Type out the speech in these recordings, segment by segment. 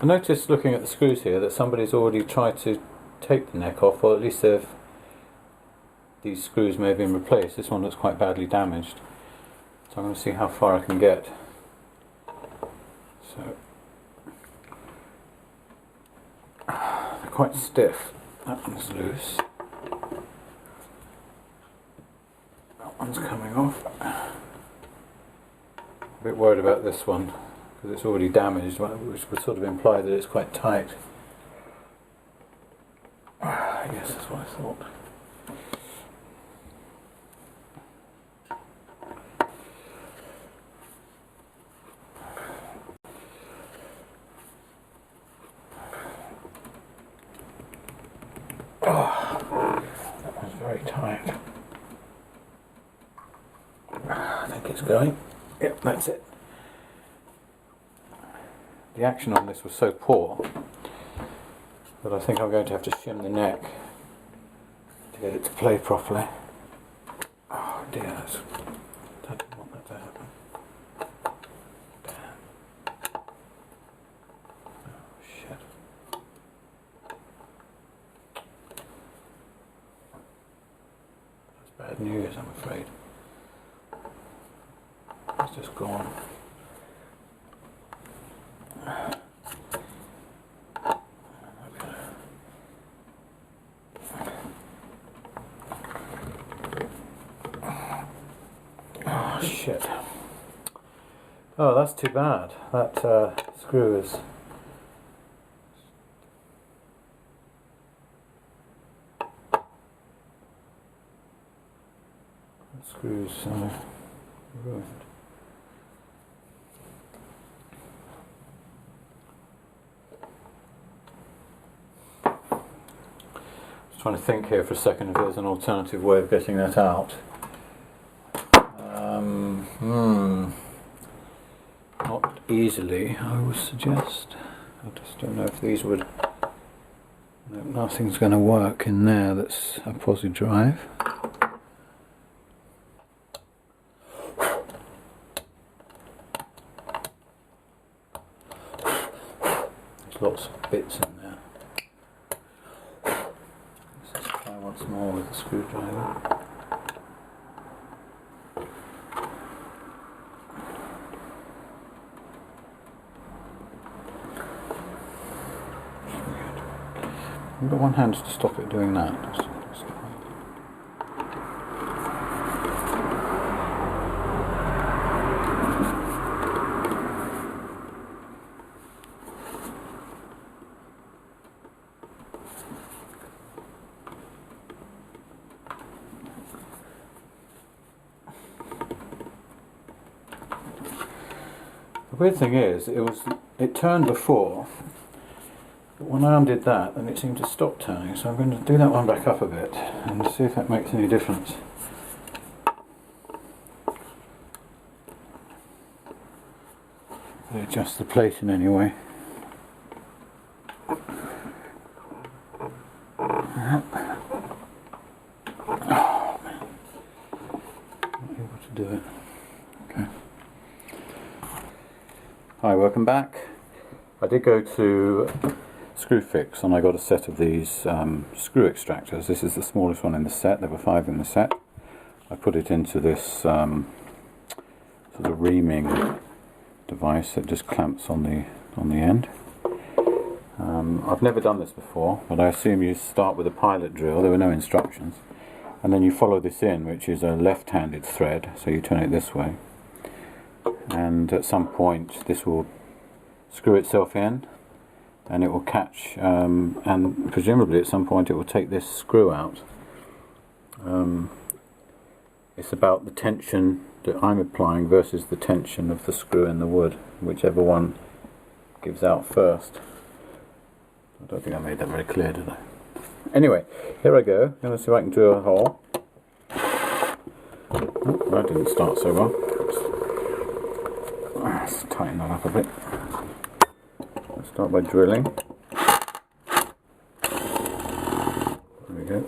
I noticed looking at the screws here that somebody's already tried to take the neck off, or at least these screws may have been replaced. This one looks quite badly damaged, so I'm going to see how far I can get. So they're quite stiff. That one's loose. That one's coming off. A bit worried about this one because it's already damaged, which would sort of imply that it's quite tight. Yes, that's what I thought. Oh, that one's very tight. I think it's going. Yep, that's it. The action on this was so poor that I think I'm going to have to shim the neck to get it to play properly. Oh dear, I didn't want that to happen. Damn. Oh shit. That's bad news, I'm afraid. It's just gone. Oh shit. Oh, that's too bad. That screw is... That screw's ruined. Trying to think here for a second if there's an alternative way of getting that out. Not easily, I would suggest. I just don't know if these would... Nothing's going to work in there that's a positive drive. There's lots of bits in there. Let's try once more with the screwdriver. I've got one hand to stop it doing that. The weird thing is, it turned before, but when I undid that, then it seemed to stop turning. So I'm going to do that one back up a bit and see if that makes any difference. Adjust the plate in any way. Oh man, not able to do it. Okay. Hi, welcome back. I did go to Screwfix and I got a set of these screw extractors. This is the smallest one in the set. There were 5 in the set. I put it into this sort of reaming device that just clamps on the end. I've never done this before, but I assume you start with a pilot drill. There were no instructions, and then you follow this in, which is a left-handed thread, so you turn it this way, and at some point this will screw itself in and it will catch, and presumably at some point it will take this screw out. It's about the tension that I'm applying versus the tension of the screw in the wood, whichever one gives out first. I don't think I made that very clear, did I? Anyway, here I go. I'm going to see if I can drill a hole. Oh, that didn't start so well. Let's tighten that up a bit. Let's start by drilling. There we go.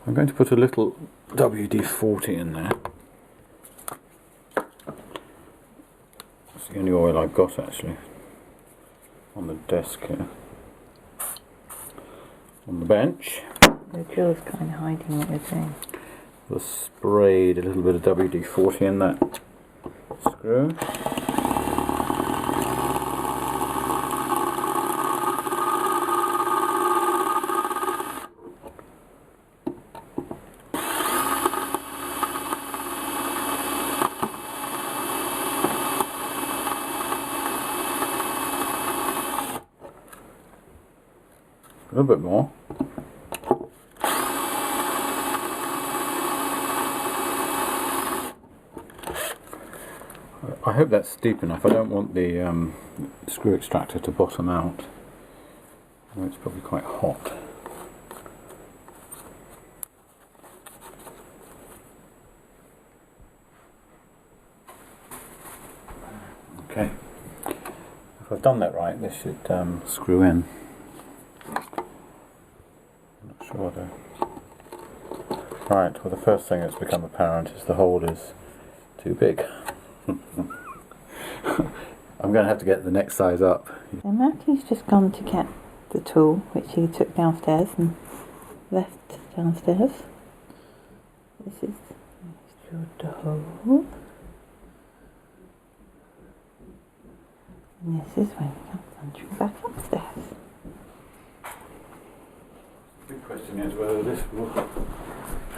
I'm going to put a little WD-40 in there. That's the only oil I've got, actually. on the desk here, on the bench. The drill's kind of hiding what you're doing. I've sprayed a little bit of WD-40 in that screw. A little bit more. I hope that's deep enough. I don't want the screw extractor to bottom out. Oh, it's probably quite hot. Okay. If I've done that right, this should screw in. Not sure though. Right, well the first thing that's become apparent is the hole is too big. I'm going to have to get the next size up. So Matthew's just gone to get the tool, which he took downstairs and left downstairs. This is the hole. And this is when he comes punching back upstairs. The big question is whether this will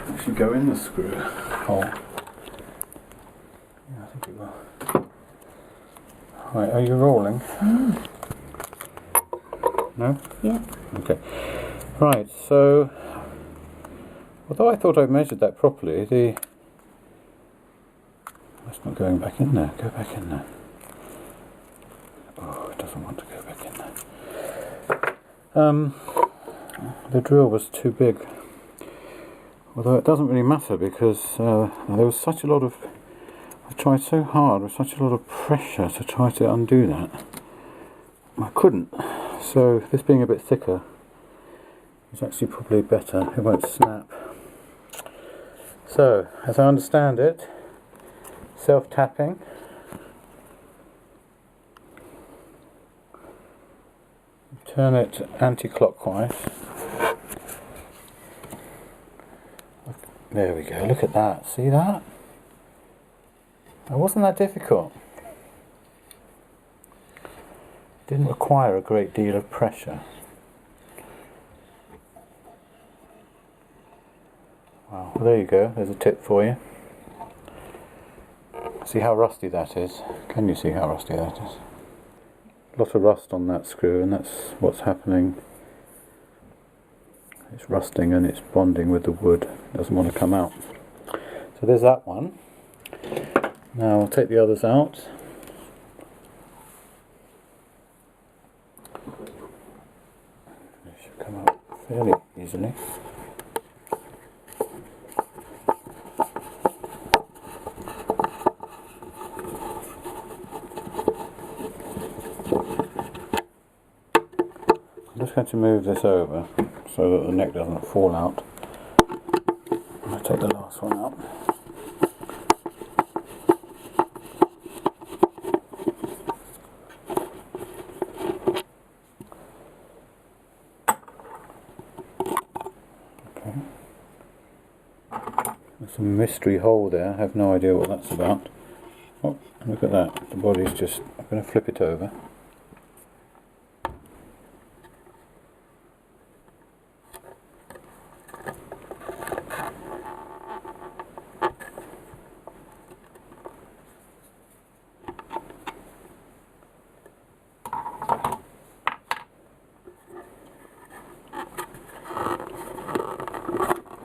actually go in the screw hole. Yeah, I think it will. Right, are you rolling? No? Yeah. Okay. Right, so although I thought I measured that properly, that's not going back in there. Go back in there. Oh, it doesn't want to go back in there. The drill was too big. Although it doesn't really matter because there was such a lot of... I tried so hard with such a lot of pressure to try to undo that. I couldn't. So this being a bit thicker is actually probably better. It won't snap. So, as I understand it, self-tapping. Turn it anti-clockwise. There we go, look at that. See that? It wasn't that difficult. Didn't require a great deal of pressure. Wow, well, there you go, there's a tip for you. See how rusty that is? Can you see how rusty that is? A lot of rust on that screw, and that's what's happening. It's rusting and it's bonding with the wood. It doesn't want to come out. So there's that one. Now I'll take the others out. They should come out fairly easily. I'm just going to move this over so that the neck doesn't fall out. I'll take the last one out. There's a mystery hole there, I have no idea what that's about. Oh, look at that, the body's just, I'm going to flip it over.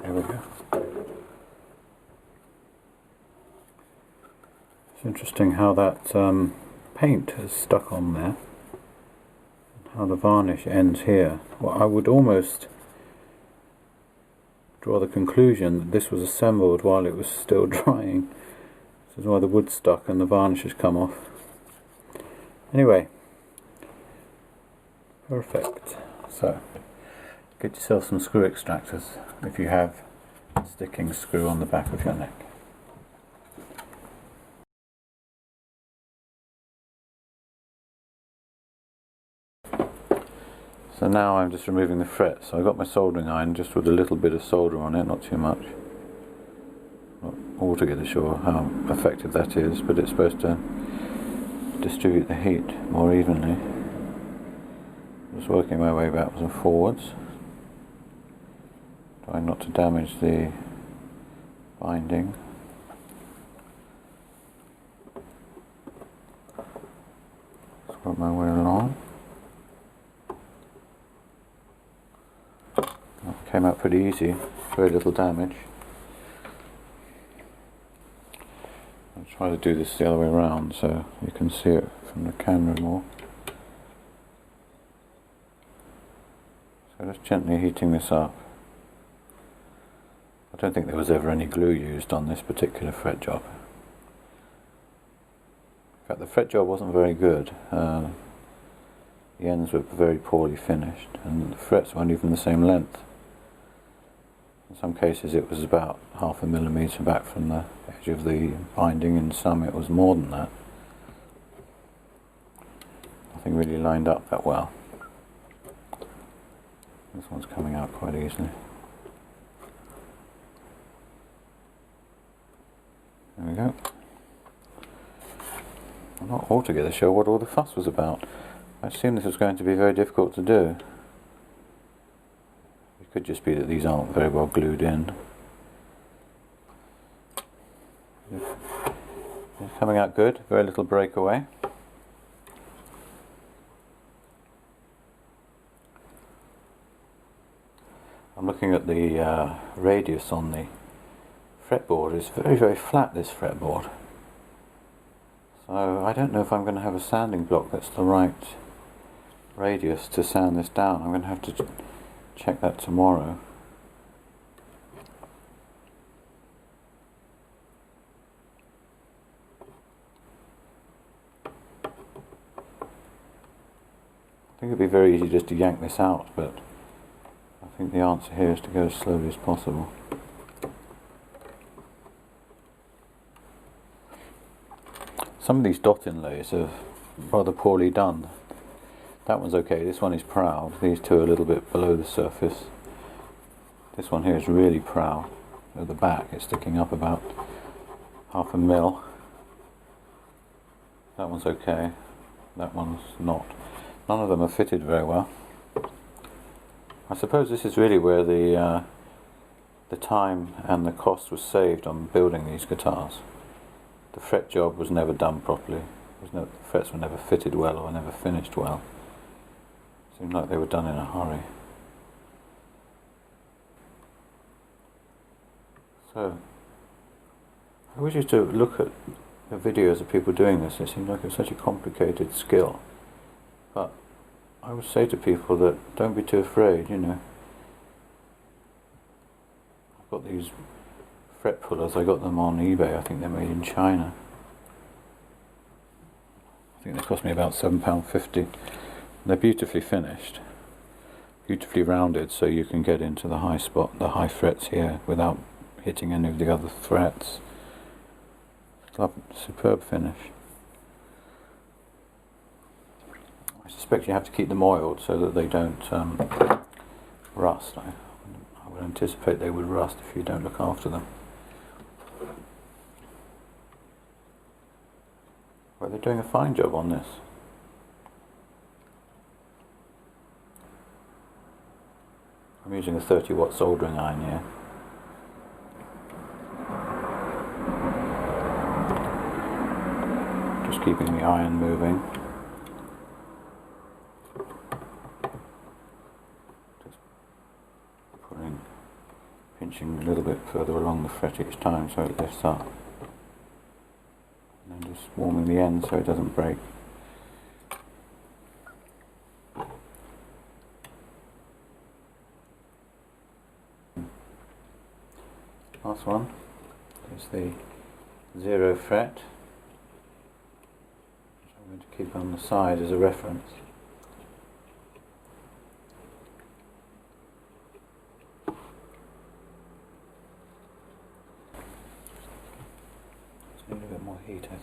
There we go. It's interesting how that paint has stuck on there, how the varnish ends here. Well, I would almost draw the conclusion that this was assembled while it was still drying. This is why the wood's stuck and the varnish has come off. Anyway, perfect. So, get yourself some screw extractors if you have a sticking screw on the back of your neck. So now I'm just removing the frets. So I got my soldering iron just with a little bit of solder on it, not too much. Not altogether sure how effective that is, but it's supposed to distribute the heat more evenly. Just working my way backwards and forwards, trying not to damage the binding. Just work my way along. That came out pretty easy, very little damage. I'll try to do this the other way around so you can see it from the camera more. So just gently heating this up. I don't think there was ever any glue used on this particular fret job. In fact, the fret job wasn't very good. The ends were very poorly finished and the frets weren't even the same length. In some cases it was about 0.5 millimetre back from the edge of the binding, in some it was more than that. Nothing really lined up that well. This one's coming out quite easily. There we go. I'm not altogether sure what all the fuss was about. I assumed this was going to be very difficult to do. It could just be that these aren't very well glued in. It's coming out good, very little breakaway. I'm looking at the radius on the fretboard. It's very, very flat, this fretboard. So I don't know if I'm going to have a sanding block that's the right radius to sand this down. I'm going to have to check that tomorrow. I think it'd be very easy just to yank this out, but I think the answer here is to go as slowly as possible. Some of these dot inlays are rather poorly done. That one's okay, this one is proud. These two are a little bit below the surface. This one here is really proud. At the back it's sticking up about 0.5 mil. That one's okay, that one's not. None of them are fitted very well. I suppose this is really where the time and the cost was saved on building these guitars. The fret job was never done properly. The frets were never fitted well or never finished well. It seemed like they were done in a hurry. So, I wish you to look at the videos of people doing this. It seemed like it was such a complicated skill. But I would say to people that don't be too afraid, you know. I've got these fret pullers, I got them on eBay. I think they're made in China. I think they cost me about £7.50. They're beautifully finished, beautifully rounded, so you can get into the high spot, the high frets here, without hitting any of the other frets. Superb finish. I suspect you have to keep them oiled so that they don't rust. I would anticipate they would rust if you don't look after them. Well, they're doing a fine job on this. I'm using a 30-watt soldering iron here. Just keeping the iron moving. Just pinching a little bit further along the fret each time so it lifts up. And just warming the end so it doesn't break. Last one is the 0 fret, which I'm going to keep on the side as a reference. Just need a bit more heat, I think.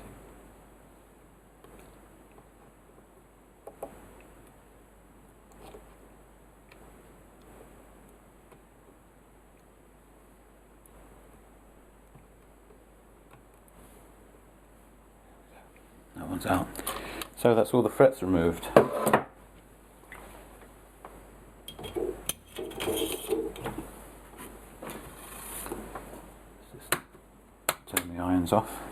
That one's out. So that's all the frets removed. Just turn the irons off.